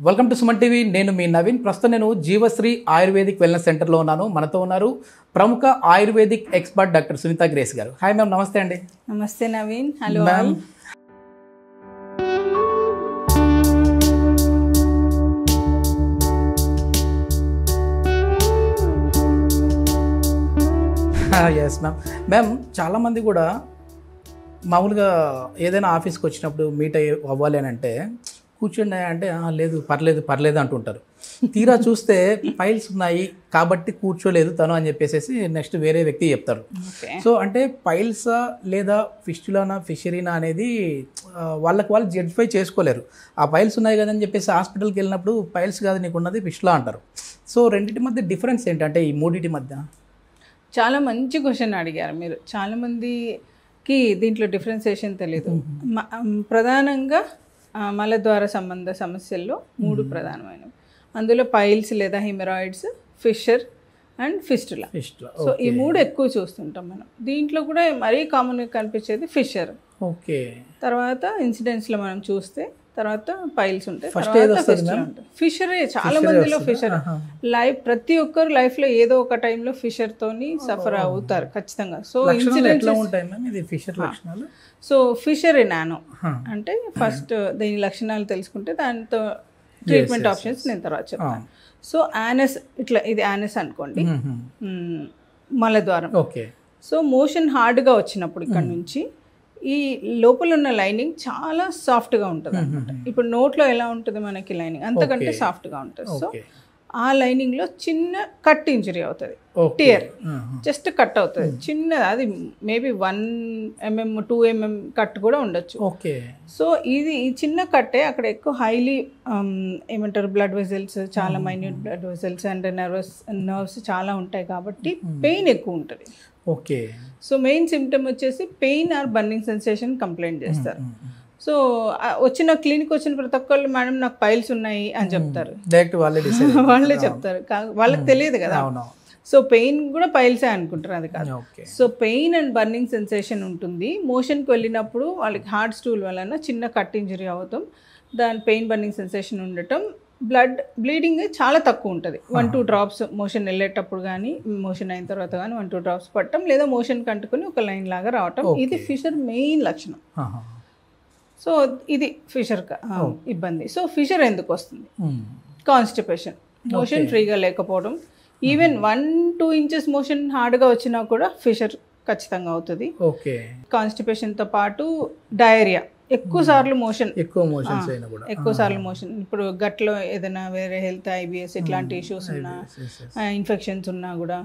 Welcome to Suman TV. నేను మీ నవీన్. ప్రస్తుతం నేను జీవశ్రీ ఆయుర్వేదిక్ వెల్నెస్ సెంటర్లో ఉన్నాను. మనతో ఉన్నారు ప్రముఖ Ayurvedic expert doctor Sunita Grace గారు. హాయ్ మ్యామ్, నమస్తే అండి. నమస్తే Naveen. Hello ma'am. Yes ma'am. Ma'am, చాలామంది కూడా మామూలుగా ఏదైనా ఆఫీస్కి వచ్చినప్పుడు మీట్ అవ్వాలి అని అంటే కూర్చోండి అంటే లేదు పర్లేదు అంటుంటారు. తీరా చూస్తే ఫైల్స్ ఉన్నాయి కాబట్టి కూర్చోలేదు తను అని చెప్పేసి నెక్స్ట్ వేరే వ్యక్తి చెప్తారు. సో అంటే ఫైల్సా లేదా ఫిస్టులానా ఫిషరీనా అనేది వాళ్ళకి వాళ్ళు జడ్జిఫై చేసుకోలేరు. ఆ ఫైల్స్ ఉన్నాయి కదని చెప్పేసి హాస్పిటల్కి వెళ్ళినప్పుడు ఫైల్స్ కాదు నీకు ఉన్నది ఫిస్టులా అంటారు. సో రెండింటి మధ్య డిఫరెన్స్ ఏంటంటే ఈ మూడింటి మధ్య? చాలా మంచి క్వశ్చన్ అడిగారు మీరు. చాలామందికి దీంట్లో డిఫరెన్సియేషన్ తెలియదు. ప్రధానంగా మలద్వార సంబంధ సమస్యల్లో మూడు ప్రధానమైనవి. అందులో పైల్స్ లేదా హిమెరాయిడ్స్, ఫిషర్ అండ్ ఫిస్టులా. సో ఈ మూడు ఎక్కువ చూస్తుంటాం మనం. దీంట్లో కూడా మరీ కామన్గా కనిపించేది ఫిషర్. ఓకే. తర్వాత ఇన్సిడెంట్స్లో మనం చూస్తే తర్వాత పైల్స్ ఉంటాయి, ఫస్ట్ తర్వాత ఫిస్టులా ఉంటాయి. ఫిషరే చాలా మందిలో ఫిషర్ ప్రతి ఒక్కరు లైఫ్లో ఏదో ఒక టైంలో ఫిషర్తోని సఫర్ అవుతారు ఖచ్చితంగా. సో సో ఫిషర్ నానో అంటే ఫస్ట్ దీని లక్షణాలు తెలుసుకుంటే దాంతో ట్రీట్మెంట్ ఆప్షన్స్ నేను తర్వాత చెప్తాను. సో యానస్, ఇట్లా ఇది యానస్ అనుకోండి, మలద్వారం. ఓకే. సో మోషన్ హార్డ్గా వచ్చినప్పుడు ఇక్కడ నుంచి ఈ లోపల ఉన్న లైనింగ్ చాలా సాఫ్ట్గా ఉంటుంది అనమాట. ఇప్పుడు నోట్లో ఎలా ఉంటుంది మనకి లైనింగ్, అంతకంటే సాఫ్ట్గా ఉంటుంది. సో ఆ లైనింగ్లో చిన్న కట్ ఇంజరీ అవుతుంది, టియర్ జస్ట్ కట్ అవుతుంది చిన్నది. అది మేబీ 1 mm 2 mm కట్ కూడా ఉండొచ్చు. ఓకే. సో ఇది ఈ చిన్న కట్టే అక్కడ ఎక్కువ హైలీ ఏమంటారు బ్లడ్ వెజల్స్, చాలా minute blood vessels and nerves చాలా ఉంటాయి కాబట్టి పెయిన్ ఎక్కువ ఉంటుంది. ఓకే. సో మెయిన్ సిమ్టమ్ వచ్చేసి pain or burning sensation complaint చేస్తారు. సో క్లినిక్ వచ్చిన ప్రతి ఒక్కళ్ళు మేడం నాకు పైల్స్ ఉన్నాయి అని చెప్తారు. వాళ్ళే చెప్తారు, వాళ్ళకి తెలియదు కదా. సో పెయిన్ కూడా పైల్సే అనుకుంటారు, అది కాదు. So pain and burning sensation ఉంటుంది. మోషన్కి వెళ్ళినప్పుడు వాళ్ళకి హార్డ్ స్టూల్ వలన చిన్న కట్ ఇంజరీ అవుతాం, దాని పెయిన్ బర్నింగ్ సెన్సేషన్ ఉండటం, బ్లీడింగ్ చాలా తక్కువ ఉంటుంది. 1-2 డ్రాప్స్ మోషన్ వెళ్ళేటప్పుడు కానీ మోషన్ అయిన తర్వాత కానీ 1-2 డ్రాప్స్ పట్టడం, లేదా మోషన్ కంటుకొని ఒక లైన్ లాగా రావటం. ఇది ఫిషర్ మెయిన్ లక్షణం. సో ఇది ఫిషర్ ఇబ్బంది. సో ఫిషర్ ఎందుకు వస్తుంది? కాన్స్టిపేషన్, మోషన్ ఫ్రీగా లేకపోవడం. ఈవెన్ 1-2 inches మోషన్ హార్డ్గా వచ్చినా కూడా ఫిషర్ ఖచ్చితంగా అవుతుంది. కాన్స్టిపేషన్తో పాటు డయేరియా, ఎక్కువ సార్లు మోషన్, ఇప్పుడు గట్లో ఏదైనా వేరే హెల్త్ ఐబిఎస్ ఇట్లాంటి ఇష్యూస్ ఉన్నా, ఇన్ఫెక్షన్స్ ఉన్నా కూడా,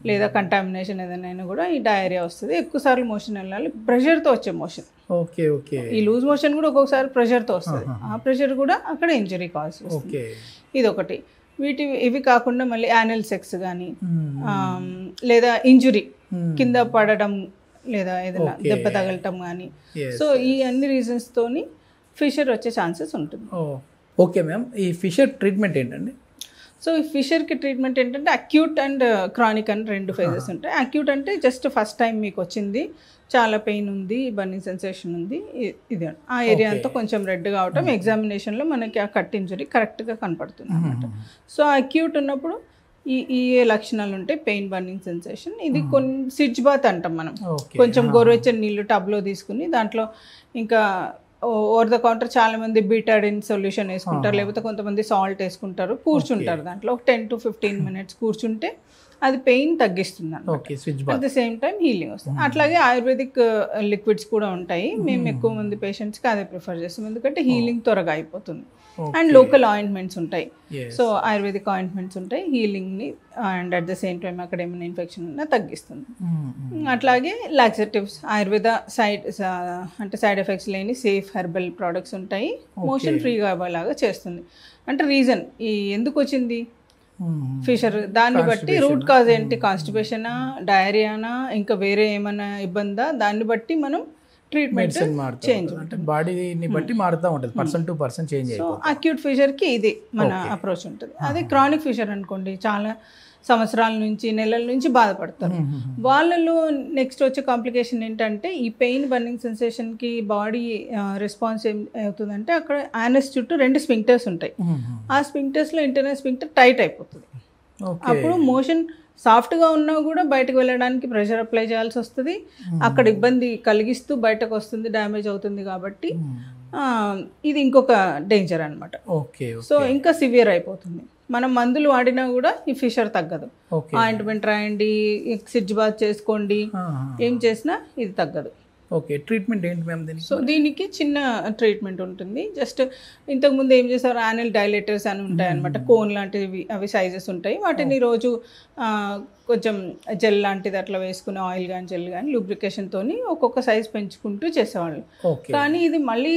లేదా కంటామినేషన్ ఏదైనా కూడా ఈ డయేరియా వస్తుంది. ఎక్కువ సార్లు మోషన్ వెళ్ళాలి, ప్రెషర్తో వచ్చే మోషన్. ఓకే. ఓకే. ఈ లూజ్ మోషన్ కూడా ఒక్కొక్కసారి ప్రెషర్తో వస్తుంది. ఆ ప్రెషర్ కూడా అక్కడ ఇంజరీ కాజ్ చేస్తుంది. ఇదొకటి. ఇవి కాకుండా మళ్ళీ యానల్ సెక్స్ కానీ, లేదా ఇంజురీ కింద పడడం, లేదా ఏదైనా దెబ్బ తగలటం కానీ. సో ఈ అన్ని రీజన్స్ తోని ఫిషర్ వచ్చే ఛాన్సెస్ ఉంటుంది. ఓకే మ్యామ్, ఈ ఫిషర్ ట్రీట్మెంట్ ఏంటండి? సో ఈ ఫిషర్కి ట్రీట్మెంట్ ఏంటంటే అక్యూట్ అండ్ క్రానిక్ అని 2 phases ఉంటాయి. అక్యూట్ అంటే జస్ట్ ఫస్ట్ టైం మీకు వచ్చింది, చాలా పెయిన్ ఉంది, బర్నింగ్ సెన్సేషన్ ఉంది, ఇది ఆ ఏరియా అంతా కొంచెం రెడ్గా అవటం, ఎగ్జామినేషన్లో మనకి ఆ కట్ ఇంజరీ కరెక్ట్గా కనపడుతుంది అనమాట. సో అక్యూట్ ఉన్నప్పుడు ఈ లక్షణాలు ఉంటాయి, పెయిన్, బర్నింగ్ సెన్సేషన్. ఇది కొన్ని సిడ్జ్ బాత్ అంటాం మనం. కొంచెం గోరువెచ్చని నీళ్ళు టబ్లో తీసుకుని దాంట్లో ఇంకా ఓవర్ ద కౌంటర్ చాలా మంది బీటాడిన్ సొల్యూషన్ వేసుకుంటారు, లేకపోతే కొంతమంది సాల్ట్ వేసుకుంటారు, కూర్చుంటారు దాంట్లో ఒక 10 to 15 minutes కూర్చుంటే అది పెయిన్ తగ్గిస్తుంది అన్నమాట. At the same time healing వస్తుంది. అట్లాగే ఆయుర్వేదిక్ లిక్విడ్స్ కూడా ఉంటాయి. మేము ఎక్కువ మంది పేషెంట్స్కి అదే ప్రిఫర్ చేస్తాం, ఎందుకంటే హీలింగ్ త్వరగా అయిపోతుంది. అండ్ లోకల్ ఆయింట్మెంట్స్ ఉంటాయి. సో ఆయుర్వేదిక్ ఆయింట్మెంట్స్ ఉంటాయి, హీలింగ్ని and at the same time అక్కడ ఏమైనా ఇన్ఫెక్షన్ ఉన్నా తగ్గిస్తుంది. అట్లాగే లాక్సేటివ్స్, ఆయుర్వేద సైడ్ ఎఫెక్ట్స్ లేని సేఫ్ హెర్బల్ ప్రోడక్ట్స్ ఉంటాయి, మోషన్ ఫ్రీగా అవ్వేలాగా చేస్తుంది. అంటే రీజన్ ఎందుకు వచ్చింది ఫిషర్, దాన్ని బట్టి రూట్ కాజ్ ఏంటి, కాన్స్టిపేషనా, డయేరియానా, ఇంకా వేరే ఏమైనా ఇబ్బందా, దాన్ని బట్టి మనం ట్రీట్మెంట్ మెడిసిన్ మారుతా అంటే బాడీని బట్టి మారుతూ ఉంటుంది, person to person change so అయిపోతుంది. అక్యూట్ ఫిషర్కి ఇది మన అప్రోచ్ ఉంటుంది. అదే క్రానిక్ ఫిషర్ అనుకోండి, చాలా సంవత్సరాల నుంచి నెలల నుంచి బాధపడతారు. వాళ్ళలో నెక్స్ట్ వచ్చే కాంప్లికేషన్ ఏంటంటే ఈ పెయిన్ బర్నింగ్ సెన్సేషన్కి బాడీ రెస్పాన్స్ ఏం అవుతుందంటే అక్కడ యానస్ చుట్టూ 2 స్పింక్టర్స్ ఉంటాయి. ఆ స్పింక్టర్స్లో ఇంటర్నల్ స్పింక్టర్ టైట్ అయిపోతుంది. అప్పుడు మోషన్ సాఫ్ట్గా ఉన్నా కూడా బయటకు వెళ్ళడానికి ప్రెషర్ అప్లై చేయాల్సి వస్తుంది. అక్కడ ఇబ్బంది కలిగిస్తూ బయటకు వస్తుంది, డ్యామేజ్ అవుతుంది. కాబట్టి ఇది ఇంకొక డేంజర్ అనమాట. సో ఇంకా సివియర్ అయిపోతుంది. మనం మందులు వాడినా కూడా ఈ ఫిషర్ తగ్గదు. ఆయింట్మెంట్ రాయండి, సిడ్జ్ బాత్ చేసుకోండి, ఏం చేసినా ఇది తగ్గదు. ఓకే, ట్రీట్మెంట్ ఏంటి మ్యామ్ దీనికి? సో దీనికి చిన్న ట్రీట్మెంట్ ఉంటుంది. జస్ట్ ఇంతకుముందు ఏం చేస్తారు, యానల్ డైలేటర్స్ అని ఉంటాయి అనమాట, కోన్ లాంటివి, అవి సైజెస్ ఉంటాయి. వాటిని రోజు కొంచెం జెల్ లాంటిది అట్లా వేసుకుని, ఆయిల్ కానీ జెల్ కానీ లూబ్రికేషన్తో ఒక్కొక్క సైజ్ పెంచుకుంటూ చేసేవాళ్ళు. కానీ ఇది మళ్ళీ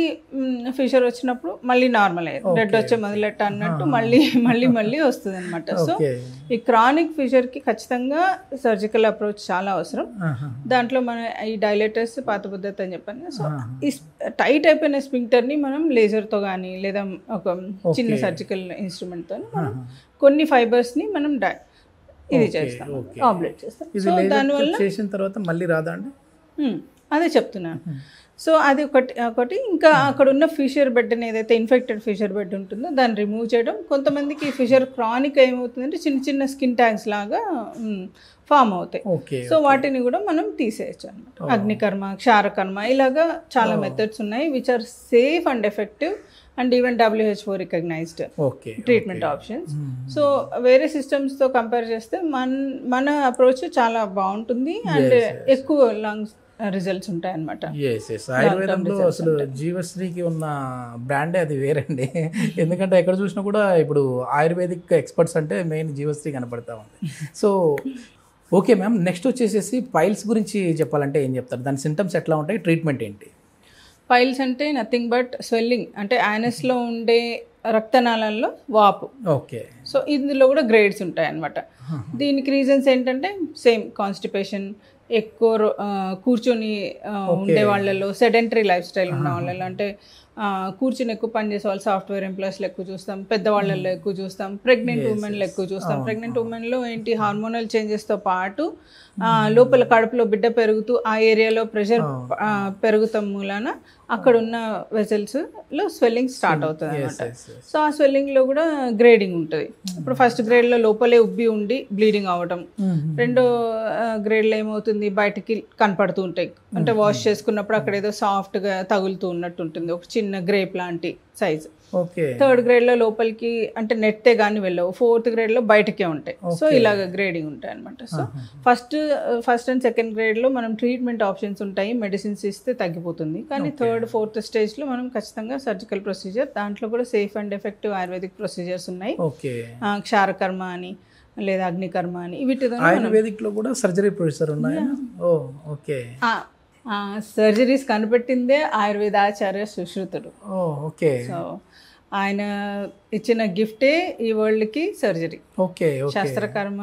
ఫిషర్ వచ్చినప్పుడు మళ్ళీ నార్మల్ అయ్యేది, బ్లడ్ వచ్చే మొదలెట్ట అన్నట్టు మళ్ళీ వస్తుంది అనమాట. సో ఈ క్రానిక్ ఫిషర్కి ఖచ్చితంగా సర్జికల్ అప్రోచ్ చాలా అవసరం. దాంట్లో మన ఈ డైలేటర్స్ పాత పద్ధతి అని చెప్పాను. సో ఈ టైట్ అయిపోయిన స్పింక్టర్ని మనం లేజర్తో కానీ లేదా ఒక చిన్న సర్జికల్ ఇన్స్ట్రుమెంట్తో మనం కొన్ని ఫైబర్స్ని మనం ఇది చేస్తాం, ఆబ్లేట్ చేస్తాం. సో దానివల్ల చేసిన తర్వాత మళ్ళీ రాదా అండి? అదే చెప్తున్నాను. సో అది ఒకటి ఇంకా అక్కడ ఉన్న ఫిషర్ బెడ్ని, ఏదైతే ఇన్ఫెక్టెడ్ ఫిషర్ బెడ్ ఉంటుందో దాన్ని రిమూవ్ చేయడం. కొంతమందికి ఫిషర్ క్రానిక్ ఏమవుతుందంటే చిన్న చిన్న స్కిన్ ట్యాగ్స్ లాగా ఫామ్ అవుతాయి. సో వాటిని కూడా మనం తీసేయచ్చు అనమాట. అగ్నికర్మ, క్షారకర్మ, ఇలాగా చాలా మెథడ్స్ ఉన్నాయి which are safe and effective and even WHO recognized treatment options. So వేరే సిస్టమ్స్తో కంపేర్ చేస్తే మన అప్రోచ్ చాలా బాగుంటుంది అండ్ ఎక్కువ లాంగ్ రిజల్ట్స్ ఉంటాయి అనమాట. ఆయుర్వేదంలో అసలు జీవశ్రీకి ఉన్న బ్రాండే అది వేరండి. ఎందుకంటే ఎక్కడ చూసినా కూడా ఇప్పుడు ఆయుర్వేదిక్ ఎక్స్పర్ట్స్ అంటే మెయిన్ జీవశ్రీ కనపడతా ఉంది. సో ఓకే మ్యామ్, నెక్స్ట్ వచ్చేసేసి పైల్స్ గురించి చెప్పాలంటే ఏం చెప్తారు? దాని సింటమ్స్ ఎట్లా ఉంటాయి, ట్రీట్మెంట్ ఏంటి? పైల్స్ అంటే నథింగ్ బట్ స్వెల్లింగ్, అంటే యానస్లో ఉండే రక్తనాళాల్లో వాపు. ఓకే. సో ఇందులో కూడా గ్రేడ్స్ ఉంటాయి అన్నమాట. దీనికి రీజన్స్ ఏంటంటే సేమ్ కాన్స్టిపేషన్, ఎక్కువ కూర్చొని ఉండే వాళ్ళలో, సెడెంటరీ లైఫ్ స్టైల్ ఉన్న వాళ్ళలో, అంటే కూర్చుని ఎక్కువ పనిచేసే వాళ్ళు, సాఫ్ట్వేర్ ఎంప్లాయీస్లో ఎక్కువ చూస్తాం, పెద్దవాళ్ళల్లో ఎక్కువ చూస్తాం, ప్రెగ్నెంట్ ఉమెన్లో ఎక్కువ చూస్తాం. ప్రెగ్నెంట్ ఉమెన్లో ఏంటి, హార్మోనల్ చేంజెస్తో పాటు లోపల కడుపులో బిడ్డ పెరుగుతూ ఆ ఏరియాలో ప్రెషర్ పెరుగుతాం మూలాన అక్కడ ఉన్న వెజల్స్లో స్వెల్లింగ్ స్టార్ట్ అవుతుంది అనమాట. సో ఆ స్వెల్లింగ్లో కూడా గ్రేడింగ్ ఉంటుంది. ఇప్పుడు ఫస్ట్ గ్రేడ్లో లోపలే ఉబ్బి ఉండి బ్లీడింగ్ అవ్వటం, రెండో గ్రేడ్లో ఏమవుతుంది, బయటకి కనపడుతూ ఉంటాయి, అంటే వాష్ చేసుకున్నప్పుడు అక్కడ ఏదో సాఫ్ట్గా తగులుతూ ఉన్నట్టు ఉంటుంది, ఒక చిన్న గ్రేప్ లాంటి సైజ్. థర్డ్ గ్రేడ్లో లోపలికి అంటే నెట్టే కానీ వెళ్ళవు, ఫోర్త్ గ్రేడ్లో బయటకే ఉంటాయి. సో ఇలాగ గ్రేడింగ్ ఉంటాయి అనమాట. సో ఫస్ట్ అండ్ సెకండ్ గ్రేడ్లో మనం ట్రీట్మెంట్ ఆప్షన్స్ ఉంటాయి, మెడిసిన్స్ ఇస్తే తగ్గిపోతుంది. కానీ థర్డ్ ఫోర్త్ స్టేజ్లో మనం ఖచ్చితంగా సర్జికల్ ప్రొసీజర్, దాంట్లో కూడా safe and effective ayurvedic procedures ఉన్నాయి. క్షారకర్మ అని లేదా అగ్నికర్మ అని, వీటితో ఆయుర్వేదిక్లో కూడా సర్జరీ ప్రొసీజర్ ఉన్నాయి. ఓకే. సర్జరీస్ కనిపెట్టిందే ఆయుర్వేదాచార్య సుశ్రుతుడు. ఓకే. సో ఆయన ఇచ్చిన గిఫ్టే ఈ వరల్డ్కి సర్జరీ. ఓకే. శాస్త్రకర్మ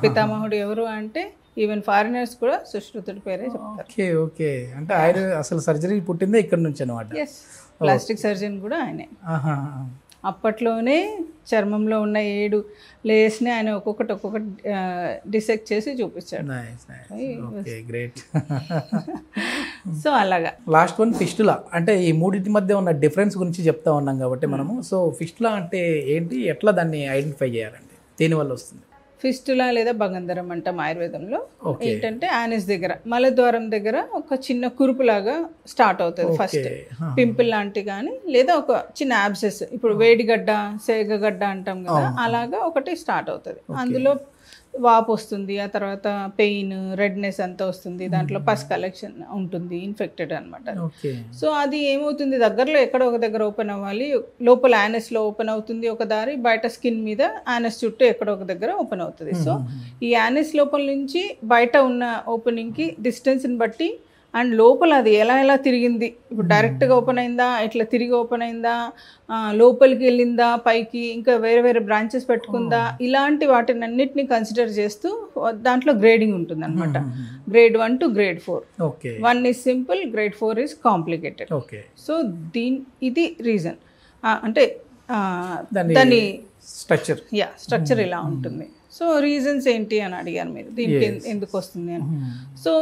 పితామహుడు ఎవరు అంటే ఈవెన్ ఫారినర్స్ కూడా సుశ్రుతుడి పేరే చెప్తారు. ఓకే. ఓకే. అంటే ఆయన అసలు సర్జరీ పుట్టిందే ఇక్కడ నుంచి అనమాట. ఎస్, ప్లాస్టిక్ సర్జన్ కూడా ఆయనే. అప్పట్లోనే చర్మంలో ఉన్న 7 లేయర్స్ని ఆయన ఒక్కొక్కటి డిసెక్ట్ చేసి చూపించాడు. గ్రేట్. సో అలాగా లాస్ట్ వన్ ఫిస్టులా, అంటే ఈ మూడింటి మధ్య ఉన్న డిఫరెన్స్ గురించి చెప్తా ఉన్నాం కాబట్టి మనము. సో ఫిస్టులా అంటే ఏంటి, ఎట్లా దాన్ని ఐడెంటిఫై చేయాలండి, దేనివల్ల వస్తుంది? ఫిస్టులా లేదా భగంధరం అంటాం ఆయుర్వేదంలో. ఏంటంటే యానస్ దగ్గర, మలద్వారం దగ్గర ఒక చిన్న కురుపులాగా స్టార్ట్ అవుతుంది. ఫస్ట్ పింపుల్ లాంటి కానీ లేదా ఒక చిన్న యాబ్సెస్, ఇప్పుడు వేడిగడ్డ, సేగగడ్డ అంటాం కదా, అలాగా ఒకటి స్టార్ట్ అవుతుంది. అందులో వాపు వస్తుంది, ఆ తర్వాత పెయిన్, రెడ్నెస్ అంతా వస్తుంది, దాంట్లో పస్ కలెక్షన్ ఉంటుంది, ఇన్ఫెక్టెడ్ అనమాట. సో అది ఏమవుతుంది, దగ్గరలో ఎక్కడ ఒక దగ్గర ఓపెన్ అవ్వాలి, లోపల యానస్లో ఓపెన్ అవుతుంది ఒక దారి, బయట స్కిన్ మీద యానస్ చుట్టూ ఎక్కడ ఒక దగ్గర ఓపెన్ అవుతుంది. సో ఈ యానస్ లోపల నుంచి బయట ఉన్న ఓపెనింగ్కి డిస్టెన్స్ని బట్టి అండ్ లోపల అది ఎలా తిరిగింది, ఇప్పుడు డైరెక్ట్గా ఓపెన్ అయిందా, ఇట్లా తిరిగి ఓపెన్ అయిందా, లోపలికి వెళ్ళిందా, పైకి ఇంకా వేరే వేరే బ్రాంచెస్ పెట్టుకుందా, ఇలాంటి వాటిని అన్నిటిని కన్సిడర్ చేస్తూ దాంట్లో గ్రేడింగ్ ఉంటుంది అనమాట. Grade 1 to grade 4. 1 is simple, grade 4 is complicated. So ఇది రీజన్, అంటే దాని స్ట్రక్చర్ ఇలా ఉంటుంది. సో రీజన్స్ ఏంటి అని అడిగారు మీరు, దీనికి ఎందుకు వస్తుంది అని. సో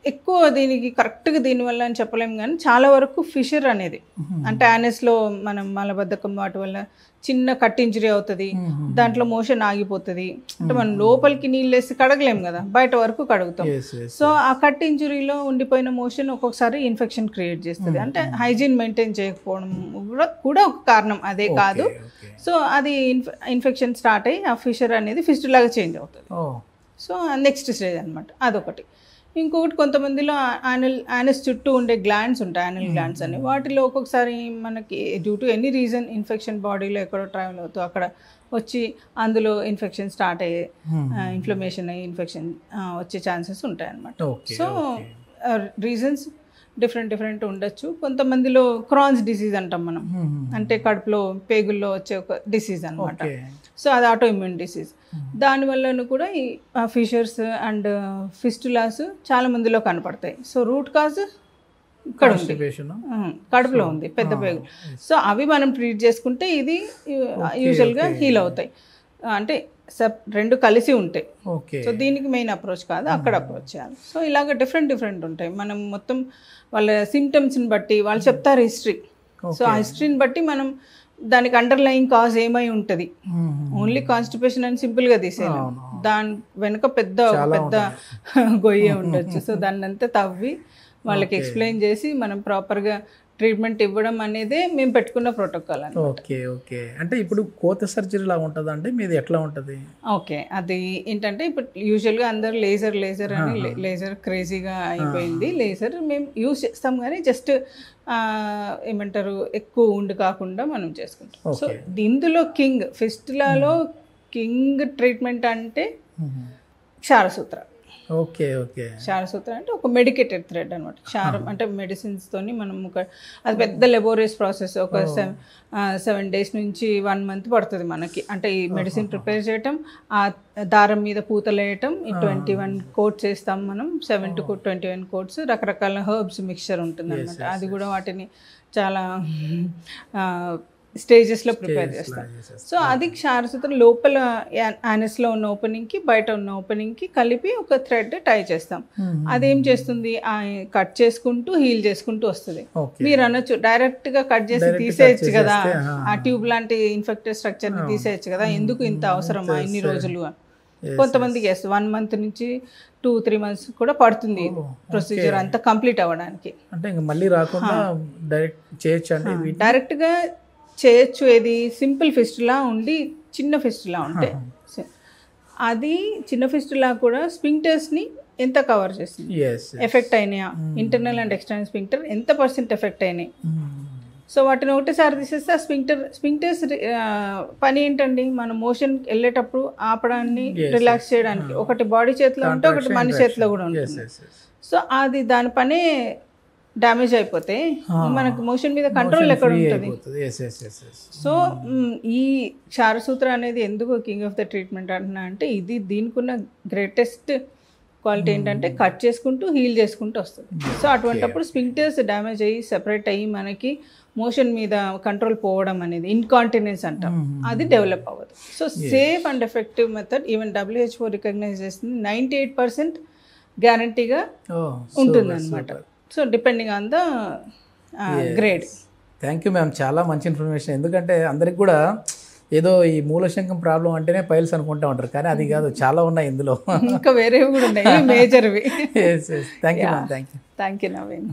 ఎక్కువ దీనికి కరెక్ట్గా దీనివల్ల అని చెప్పలేము, కానీ చాలా వరకు ఫిషర్ అనేది అంటే యానస్లో మనం మలబద్ధకం వాటి వల్ల చిన్న కట్ ఇంజరీ అవుతుంది, దాంట్లో మోషన్ ఆగిపోతుంది. అంటే మనం లోపలికి నీళ్ళు వేసి కడగలేము కదా, బయట వరకు కడుగుతాం. సో ఆ కట్ ఇంజరీలో ఉండిపోయిన మోషన్ ఒక్కొక్కసారి ఇన్ఫెక్షన్ క్రియేట్ చేస్తుంది. అంటే హైజీన్ మెయింటైన్ చేయకపోవడం కూడా ఒక కారణం, అదే కాదు. సో అది ఇన్ఫెక్షన్ స్టార్ట్ అయ్యి ఆ ఫిషర్ అనేది ఫిస్టులాగా చేంజ్ అవుతుంది. సో నెక్స్ట్ స్టేజ్ అనమాట, అదొకటి. ఇంకొకటి కొంతమందిలో యానస్ చుట్టూ ఉండే గ్లాండ్స్ ఉంటాయి, యానల్ గ్లాండ్స్ అని. వాటిలో ఒక్కొక్కసారి మనకి due to any reason infection బాడీలో ఎక్కడో ట్రావెల్ అవుతూ అక్కడ వచ్చి అందులో ఇన్ఫెక్షన్ స్టార్ట్ అయ్యే, ఇన్ఫ్లమేషన్ అయ్యి ఇన్ఫెక్షన్ వచ్చే ఛాన్సెస్ ఉంటాయి అన్నమాట. సో రీజన్స్ డిఫరెంట్ ఉండొచ్చు. కొంతమందిలో క్రాన్స్ డిసీజ్ అంటాం మనం, అంటే కడుపులో పేగుల్లో వచ్చే ఒక డిసీజ్ అనమాట. సో అది ఆటో ఇమ్యూన్ డిసీజ్. దానివల్లను కూడా ఈ ఫిషర్స్ అండ్ ఫిస్టులాస్ చాలా మందిలో కనపడతాయి. సో రూట్ కాజ్ ఇక్కడ ఉంది, కడుపులో ఉంది, పెద్ద పేగు. సో అవి మనం ట్రీట్ చేసుకుంటే ఇది యూజువల్గా హీల్ అవుతాయి. అంటే రెండు కలిసి ఉంటాయి. సో దీనికి మెయిన్ అప్రోచ్ కాదు, అక్కడ అప్రోచ్ చేయాలి. సో ఇలాగ డిఫరెంట్ ఉంటాయి. మనం మొత్తం వాళ్ళ సిమ్టమ్స్ని బట్టి వాళ్ళు చెప్తారు హిస్టరీ. సో ఆ హిస్టరీని బట్టి మనం దానికి అండర్లయింగ్ కాజ్ ఏమై ఉంటుంది. ఓన్లీ కాన్స్టిపేషన్ అని సింపుల్గా తీసేయాలి, దాని వెనుక పెద్ద గొయ్యే ఉండొచ్చు. సో దాన్ని అంతా తవ్వి వాళ్ళకి ఎక్స్ప్లెయిన్ చేసి మనం ప్రాపర్గా ట్రీట్మెంట్ ఇవ్వడం అనేదే మేము పెట్టుకున్న ప్రోటోకాల్ అని. ఓకే అంటే ఇప్పుడు కోత సర్జరీ లాగా ఉంటుంది అంటే మీది ఎట్లా ఉంటుంది? ఓకే, అది ఏంటంటే ఇప్పుడు యూజువల్గా అందరు లేజర్ అని లేజర్ క్రేజీగా అయిపోయింది. లేజర్ మేము యూజ్ చేస్తాం కానీ జస్ట్ ఏమంటారు ఎక్కువ ఉండి కాకుండా మనం చేసుకుంటాం. సో ఇందులో ఫిస్టులాలో కింగ్ ట్రీట్మెంట్ అంటే క్షారసూత్ర. క్షారసూత్ర అంటే ఒక మెడికేటెడ్ థ్రెడ్ అనమాట. క్షారం అంటే మెడిసిన్స్తోని మనం అది పెద్ద లెబోరియస్ ప్రాసెస్. ఒక 7 days నుంచి 1 month పడుతుంది మనకి. అంటే ఈ మెడిసిన్ ప్రిపేర్ చేయటం, ఆ దారం మీద పూతలు వేయటం, ఈ 21 coats వేస్తాం మనం, 7 to 21 coats. రకరకాల హర్బ్స్ మిక్చర్ ఉంటుంది అనమాట. అది కూడా వాటిని చాలా స్టేజెస్లో ప్రిపేర్ చేస్తాం. సో అది క్షారసూత్రం లోపల యానస్లో ఉన్న ఓపెనింగ్కి బయట ఉన్న ఓపెనింగ్కి కలిపి ఒక థ్రెడ్ టై చేస్తాం. అదేం చేస్తుంది, కట్ చేసుకుంటూ హీల్ చేసుకుంటూ వస్తుంది. మీరు అనొచ్చు డైరెక్ట్గా కట్ చేసి తీసేయచ్చు కదా, ఆ ట్యూబ్ లాంటి ఇన్ఫెక్టెడ్ స్ట్రక్చర్ని తీసేయచ్చు కదా, ఎందుకు ఇంత అవసరమా ఇన్ని రోజులు అని కొంతమందికి వేస్తుంది. 1 month నుంచి 2-3 months కూడా పడుతుంది ప్రొసీజర్ అంతా కంప్లీట్ అవ్వడానికి. అంటే మళ్ళీ రాకుండా డైరెక్ట్గా చేయొచ్చు. ఏది సింపుల్ ఫిస్టులా ఉండి చిన్న ఫిస్టులా ఉంటే, అది చిన్న ఫిస్టులా కూడా స్పింక్టర్స్ని ఎంత కవర్ చేస్తుంది, ఎఫెక్ట్ అయినాయా, ఇంటర్నల్ అండ్ ఎక్స్టర్నల్ స్పింక్టర్ ఎంత % ఎఫెక్ట్ అయినాయి. సో వాటిని ఒకటేసారి తీసేస్తే ఆ స్పింక్టర్స్ పని ఏంటండి, మన మోషన్ వెళ్ళేటప్పుడు ఆపడాన్ని రిలాక్స్ చేయడానికి. ఒకటి బాడీ చేతిలో ఉంటే ఒకటి మనిషి చేతిలో కూడా ఉంటుంది. సో అది దాని పనే డ్యామేజ్ అయిపోతే మనకు మోషన్ మీద కంట్రోల్ ఎక్కడ ఉంటుంది. సో ఈ క్షారసూత్ర అనేది ఎందుకు కింగ్ ఆఫ్ ద ట్రీట్మెంట్ అంటున్నా అంటే ఇది దీనికి ఉన్న గ్రేటెస్ట్ క్వాలిటీ ఏంటంటే కట్ చేసుకుంటూ హీల్ చేసుకుంటూ వస్తుంది. సో అటువంటిప్పుడు స్పింక్టర్స్ డ్యామేజ్ అయ్యి సెపరేట్ అయ్యి మనకి మోషన్ మీద కంట్రోల్ పోవడం అనేది ఇన్కాంటినెన్స్ అంటాం, అది డెవలప్ అవ్వదు. So safe and effective method even WHO recognize చేస్తుంది, 98% గ్యారంటీగా ఉంటుంది అనమాట. So depending on the grade. Thank you ma'am, చాలా మంచి ఇన్ఫర్మేషన్. ఎందుకంటే అందరికి కూడా ఏదో ఈ మూలశంకం ప్రాబ్లం అంటేనే పైల్స్ అనుకుంటా ఉంటారు, కానీ అది కాదు, చాలా ఉన్నాయి ఇందులో, ఇంకా వేరేవి కూడా ఉన్నాయి మేజర్వి. Thank you ma'am. Thank you Naveen.